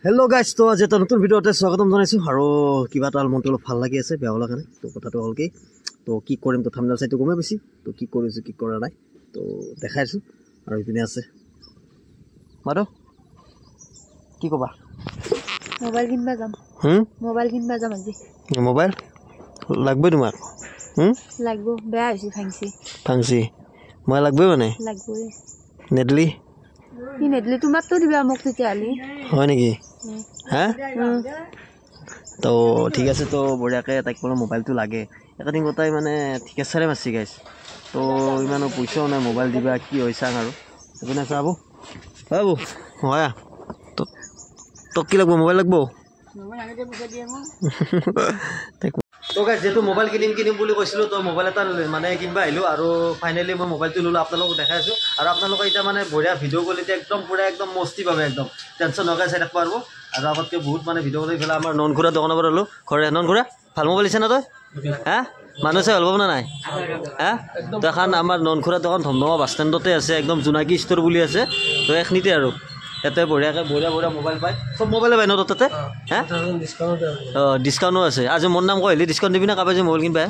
Hello guys तो आज এটা নতুন ভিডিওতে স্বাগতম জনাইছো আৰু কিবা এটা মনটো অলপ ভাল লাগি আছে বেয়া লাগা নাই তো কথাটো হল কি তো কি কৰিম তো থাম্বনেল চাইটো গমে বেছি তো কি কৰিছো কি কৰা নাই তো দেখাইছো আৰু ইপিনে আছে মাৰো কি কবা মোবাইল কিনবা যাম মোবাইল কিনবা যাম আজি মোবাইল লাগবে তোমাক লাগবো বেয়া হৈছে ফাংছি মই লাগবে মানে লাগবো নেডলি কি নেডলি তোমাক তো দিবা মোক তেতিয়ালি হয় নেকি হ্যাঁ তো ঠিক আছে তো বঢ়িয়াকে তাইক কোনো মোবাইলটো লাগে একাদিন গতাই মানে ঠিকেছাৰে মাছি গাইছ তো ইমানো পইচাও নাই মোবাইল দিবা কি হৈছা আৰু এপিনে চাবো বাবু হয় তো কি লাগব মোবাইল লাগব তো গাইছ যেটো মোবাইল কিনিম বুলি কৈছিলো তো মোবাইল এটা মানে কিনবা আহিলো আৰু ফাইনালি মই মোবাইলটো ললো আপোনালোকক দেখাইছো আৰু আপোনালোকে এটা মানে বঢ়িয়া ভিডিও কোৱালিটি একদম পুৰা একদম মস্তি পাবে একদম টেনচন নকৰে চাই থাকব পাৰবো আৰু আগতকে বহুত মানে ভিডিও কৰি ফেলা আমাৰ ননখুৰা দোকানৰ পৰা ললো ঘৰে ননখুৰা ভাল মোবাইল দিছে না তই হ্যাঁ মানুহ চাই ভাল পাব না নাই হ্যাঁ তো এখন আমাৰ ননখুৰা দোকান ধমধমা বাছ ষ্টেণ্ডতে আছে একদম জোনাকী ষ্ট'ৰ বুলি আছে তো এখনিতে আৰু এতে বঢ়িয়াকে বঢ়িয়া মোবাইল পায় সব মোবাইলে পায় ন তাতে হ্যাঁ ডিসকাউন্টও আছে আজি মোৰ নাম কহিলে ডিসকাউন্ট দিবি না কাবাই যে মোবাইল কিনবা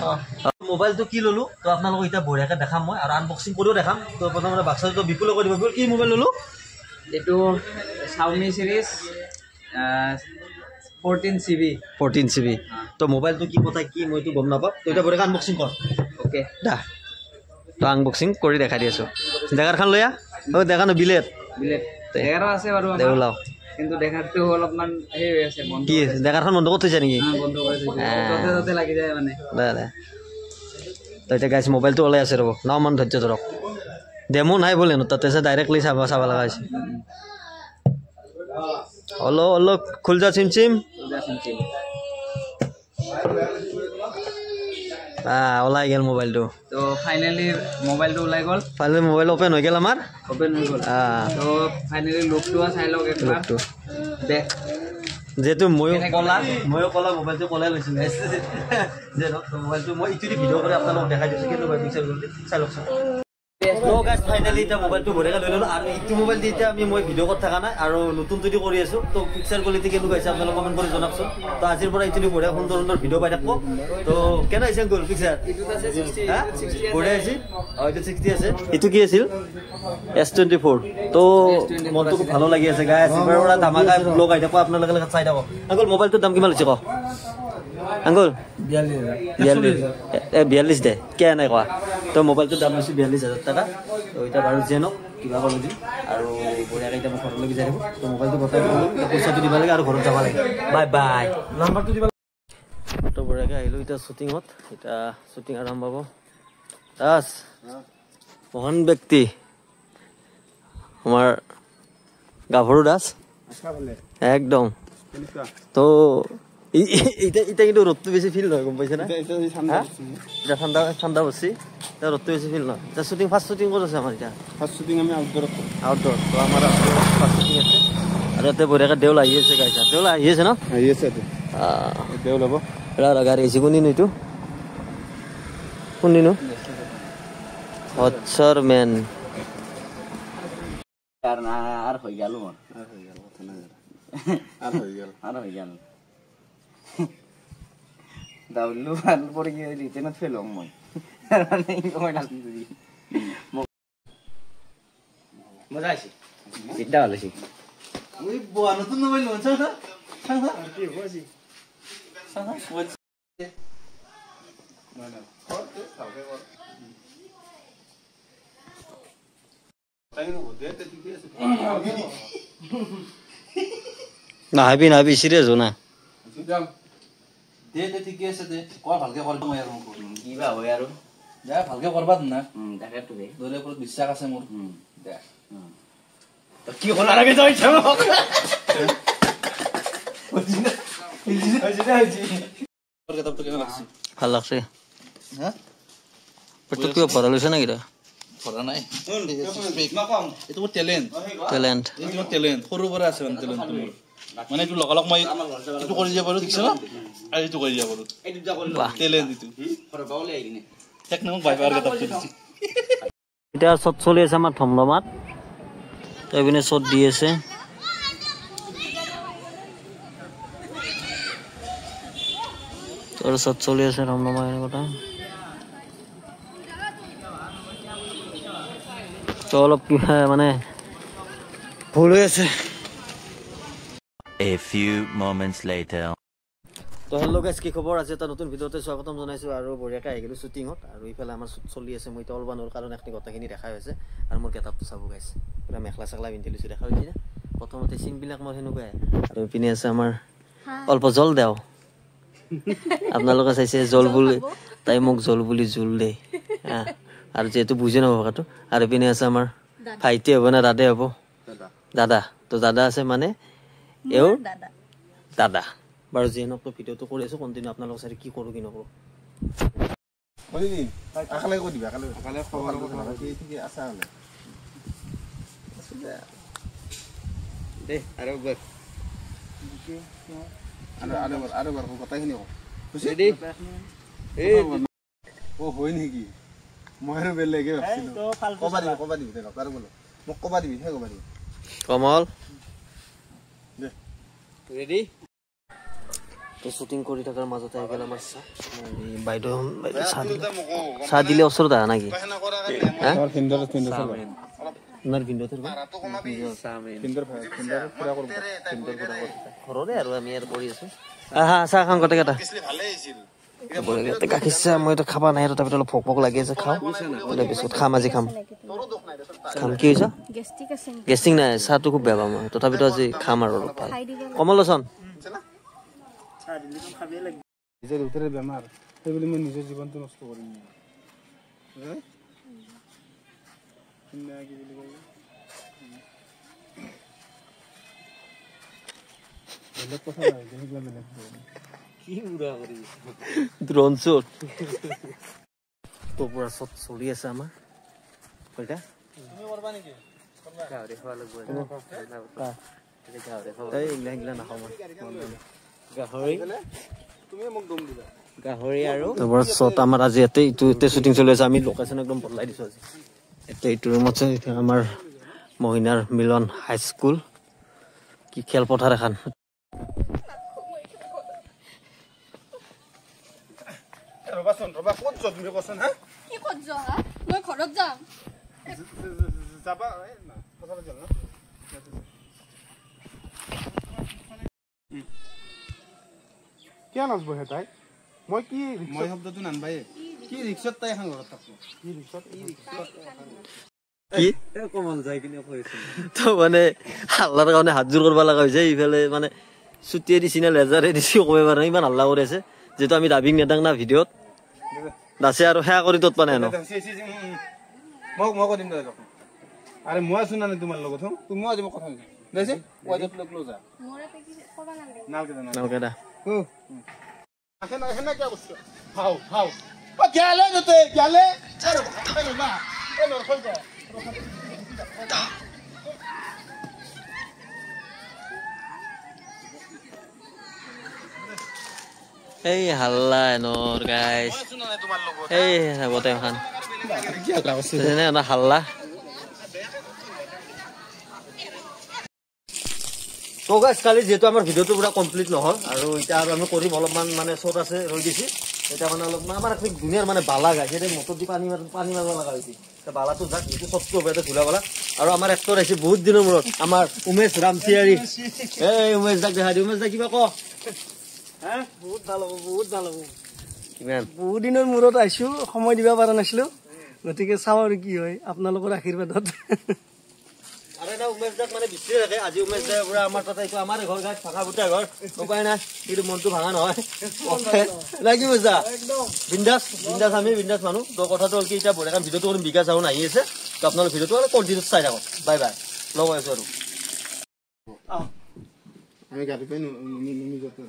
মোবাইলটো কি ললো তো আপোনালোকক এতিয়া বঢ়িয়াকে দেখাম মই আৰু আনবক্সিং কৰিও দেখাম তো প্ৰথমতে বাক্সাটো বিপুলে কৰি দিব কি মোবাইল ললো এইটো Xiaomi series 14 GB তো মোবাইলটো কি কথা কি মইতো গম নাপাম তো এটা বঢ়িয়াকে আনবক্সিং কৰ ওকে দা তো আনবক্সিং কৰি দেখাই দি আছো দেখাৰখন লয়া ও দেখানো বিলেট দেখাৰ আছে বাৰু দেউলাও কিন্তু দেখাৰটো অলপমান হে হৈ আছে বন্ধ কি দেখাৰখন বন্ধ কৰি থৈছা নেকি বন্ধ কৰি থৈছে ততে লাগি যায় মানে দে তো এটা গাইছ মোবাইলটো ওলাই আছে ৰব নাও মান ধৈৰ্য ধৰক ডেমো নাই বলে ন তাতে সে ডাইৰেক্টলি চাব লগা আছে হলো খুল যা চিম ওলাই গেল মোবাইলটো তো ফাইনালি মোবাইলটো ওলাই গল ফাইনালি মোবাইল ওপেন হৈ গেল আমাৰ ওপেন হৈ গল তো ফাইনালি লুকটো চাই লওক একবাৰ দেখ যেটো ময়ো কলা মোবাইলটো কলাই লৈছিল যে মোবাইলটো মই ইটো ভিডিও কৰি আপোনালোকক দেখাই দিছো কিন্তু পিকচাৰ কৰি চাই লওকচোন তো গাইস ফাইনালি এটা মোবাইলটো বঢ়িয়াকে লৈ ললো আৰু ইটো মোবাইল দি এতিয়া মই ভিডিও কৰি থকা নাই আৰু নতুন যদি কৰি আছো তো পিকচাৰ কোৱালিটি কেনেকুৱা হৈছে আপোনালোকে কমেণ্ট কৰি জনাওকচোন তো আজিৰ পৰা ইটো বঢ়িয়া সুন্দৰ ভিডিও পাই থাকব তো কেনে হৈছে গ'ল পিকচাৰ ইটো আছে 60 বঢ়িয়া আছে এইটো 60 আছে ইটো কি আছিল S24 তো মনটো খুব ভালো লাগি আছে গাইস এবাৰ পৰা ধামাকা ব্লগ আই থাকব আপোনালোকে চাই থাকক আঙ্কল মোবাইলটোৰ দাম কিমান হৈছে ক আঙ্কল 42 দে কে নাই কোৱা তো মোবাইলটোৰ দাম হৈছে 42000 টাকা তো এটা বাৰু জেনক কিবা কৰি দিম আৰু বঢ়িয়াকে এতিয়া মই ঘৰলৈ যাই থাকো তো মোবাইলটো বতাই দিলো পইচাটো দিব লাগে আৰু ঘৰত যাব লাগে বাই নাম্বাৰটো দিব তো বঢ়িয়াকে আহিলো এতিয়া শুটিঙত এটা শুটিং আৰম্ভ হ'ব দাস মহান ব্যক্তি আমাৰ গাভৰু দাস একদম তো এটা কিন্তু ৰ'দটো বেছি ফিল নহয় গম পাইছে না এটা ঠাণ্ডা বসি ৰ'দটো বেছি ফিল নহয় এটা শুটিং ফাৰ্ষ্ট শুটিং ক'ত আছে আমাৰ এতিয়া ফাৰ্ষ্ট শুটিং আমি আউটডোৰ তো আমাৰ ফাৰ্ষ্ট শুটিং আছে আৰু ইয়াতে বঢ়িয়াকে দেউল আহি আছে গাইছা দেউল আহি আছে ন আহি আছে দেউল হ'ব গাড়ী আহিছে কোনদিন এইটো কোনদিনো হটছৰ মেন আর হই গেল কথা নাই আর হই গেল দাউলু ভাল পড়ে গিয়ে রিটেনত ফেলম মই মানে কই না দিদি মজা আছে এটা ভালো আছে ওই বড় নতুন মোবাইল লঞ্চ হলো না কি হইছে সাহা হইছে না করতে সাবে বল নাহাবি চিৰিয়াছ ho না দে ঠিকে আছে দে কোৱা ভালকে কৰিব মই আৰু কিবা হয় আৰু যা ভালকে কৰবা না দেখাটো দে দৰে ওপৰত বিশ্বাস আছে মোৰ দে তো কি হল আগে যাইছ কিতাপটো কেনে লাগছে ভাল লাগছে হ্যাঁ পেটটো কিয় ভৰা লৈছে না কিটা ভৰা নাই এইটো মোৰ টেলেণ্ট এইটো টেলেণ্ট সৰুৰ পৰা আছে মানে টেলেণ্টটো মোৰ মানে এইটো লগালগ মই এইটো কৰি যাব পাৰো দেখিছা না আৰু এইটো কৰি যাব পাৰো টেলেণ্ট এইটো এক নম্বৰ বাই বাৰ কিতাপটো দিছি এতিয়া চট চলি আছে আমাৰ ধমধমাত তো এপিনে চট দি আছে তোৰ ওচৰত চলি আছে ৰামনামা কথা তো অলপ মানে ভুল হৈ আছে A few moments later. তো হেল্ল' গাইজ কি খবৰ আজি এটা নতুন ভিডিঅ'তে স্বাগতম জনাইছোঁ আৰু বঢ়িয়াকৈ আহি গ'লোঁ শ্বুটিঙত আৰু ইফালে আমাৰ শ্বুট চলি আছে মই এতিয়া অলবা নোৱাৰোঁ কাৰণ এইখিনি গোটেইখিনি দেখাই হৈছে আৰু মোৰ গেটআপটো চাব গাইছে পূৰা মেখেলা চেখেলা পিন্ধি লৈছোঁ দেখা হৈছে না প্ৰথমতে চিনবিলাক মোৰ সেনেকুৱাই আৰু ইপিনে আছে আমাৰ অল্প জল দেও আপোনালোকে চাইছে জল বুলি তাই মোক জল বুলি জোল দেই আৰু যিহেতু বুজি নাপাব কথাটো আৰু ইপিনে আছে আমাৰ ভাইটি হ'ব না দাদা হ'ব দাদা তো দাদা আছে মানে এওঁৰ দাদা বাৰু যিয়ে নহওক তো ভিডিঅ'টো কৰি আছোঁ কণ্টিনিউ আপোনালোক চাই কি কৰোঁ কি নকৰোঁ দেই আৰু হয় নেকি মই আৰু বেলেগে কবা দিবি মোক কবা দিবি কমল ৰেডি তো শ্বুটিং কৰি থকাৰ মাজতে আহি গ'ল আমাৰ বাইদেউ চাহ দিলে ওচৰত আহা নেকি আপোনাৰ ভিন্দতে ঘৰৰে আৰু আমি আৰু কৰি আছো চাহ খাম গোটেই কেইটা গাখীৰ চাহ মই খাবা নাই তথাপিতো অলপ ভোক ভোক লাগি আছে খাওঁ তাৰপিছত খাম আজি খাম কি হৈছে গেষ্টিক নাই চাহটো খুব বেয়া পাওঁ মই তথাপিতো আজি খাম আৰু অলপ ভাল কমল লচোন নিজৰ দেউতাৰে বেমাৰ সেইবুলি মই নিজৰ জীৱনটো নষ্ট কৰিম বেলেগ কথা নাই ড্ৰোন শ্বুট তো পুৰা শ্বট চলি আছে আমাৰ গাহৰি আৰু আমাৰ আজি ইয়াতে ইটো শ্বুটিং চলি আছে আমি লোকেশ্যন একদম বদলাই দিছো আজি এতিয়া এইটো ৰুমত আমাৰ মহিনাৰ মিলন হাইস্কুল কি খেলপথাৰ এখন ৰবা ক'ত যোৱা তুমি কচোন হা কি ক'ত যোৱা হা মই ঘৰত যাম যাবা কথা পাতিল ন কিয় নাচব হে তাই মই কি মই শব্দটো নানবাই কি ৰিক্সাত তাই এখন ঘৰত থাকো কি ৰিক্সাত তো মানে হাল্লাৰ কাৰণে হাতযোৰ কৰিব লগা হৈছে ইফালে মানে চুটিয়ে দিছি না লেজাৰে দিছি ক'ব পাৰে ইমান হাল্লা কৰি আছে যিহেতু আমি ডাবিং নেদাং না ভিডিঅ'ত দাসে আৰু সেয়া কৰি তত পানে মই কৈ দিম আৰে মই আছো না তোমাৰ লগত তুমি আজি মই কথা দেছে ৱাইজত লগ লো যা নালকে দা আখেনা কিয় বস্তু হাও ও গেলে নতে গেলে আরে বা এ নর কই যা এই হাল্লা এনৰ গাইছ এই গোটেই এখন হাল্লা তো গাইছ কালি যিহেতু আমাৰ ভিডিঅ'টো পুৰা কমপ্লিট নহ'ল আৰু এতিয়া আৰু আমি কৰিম অলপমান মানে শ্বট আছে ৰৈ দিছে এতিয়া মানে অলপমান আমাৰ এখন ধুনীয়াৰ মানে বালা গাইছে মটৰ দি পানী মাৰিব লগা হৈছে বালাটো যাক যিটো শ্বটটো হ'ব এটা ধুলা বালা আৰু আমাৰ এক্টৰ আহিছে বহুত দিনৰ মূৰত আমাৰ উমেশ ৰামচিয়াৰী এই উমেশ দাক দেখা দি উমেশ দা কিবা ক বহুত ভাল হ'ব কিমান বহুত দিনৰ মূৰত আহিছো সময় দিব পৰা নাছিলো গতিকে চাওঁ আৰু কি হয় আপোনালোকৰ আশীৰ্বাদত আৰু এটা উমেশ দাক মানে বিচাৰি থাকে আজি উমেশ দাই পুৰা আমাৰ তাতে এইটো আমাৰ ঘৰ গাত ভাঙা ফুটা ঘৰ উপায় নাই কিন্তু মনটো ভাঙা নহয় লাগিব যা বিন্দাছ আমি বিন্দাছ মানুহ তো কথাটো হ'ল কি এতিয়া বঢ়িয়া কাম ভিডিঅ'টো কৰিম বিকাশ চাউন আহি আছে তো আপোনালোক ভিডিঅ'টো অলপ কণ্টিনিউ চাই থাকক বাই লগ হৈ আছো আৰু আমি গাড়ী পাই নিজতে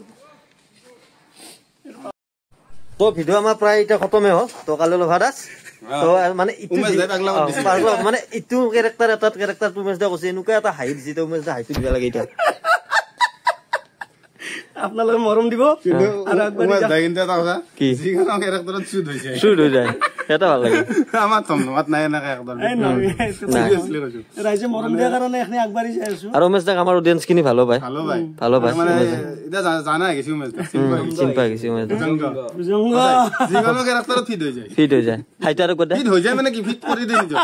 তো ভিডিঅ' আমাৰ প্ৰায় এতিয়া খতমে হ'ল তো কালি লভাদাস তো মানে মানে ইটো কেৰেক্টাৰ এটা কেৰেক্টাৰ উমেশ দা কৈছে এনেকুৱা এটা হাঁহি দিছে উমেশ দা হাঁহিটো দিব লাগে এতিয়া আপোনালোকে মৰম দিব কিন্তু এটা কথা যিখন কেৰেক্টাৰত চুট হৈ যায় এটা ভাল লাগে আমাৰ ধন্যবাদ নাই এনেকে একদম Seriously কৈছো। ৰাইজে মৰম দিয়াৰ কাৰণে এখনি আগবাঢ়ি যাই আছো আৰু উমেশ দাক আমাৰ অডিয়েন্স খিনি ভালো পায় ভালো ভাই ভালো পায় মানে এতিয়া জানা গেছি উমেশ চিনি পাই গৈছে উমেশ দা যিকোনো কেৰেক্টাৰত ফিট হৈ যায় ফিট হৈ যায় হাইটা আৰু কদা ফিট হৈ যায় মানে কি ফিট কৰি দিয়ে নিজৰ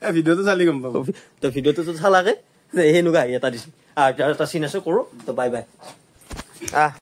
এই ভিডিঅ'টো চালি গম পাব তো ভিডিঅ'টো তো চালাকে সেনেকুৱা এটা দিছো আৰু এটা চিন আছে কৰো তো বাই বাই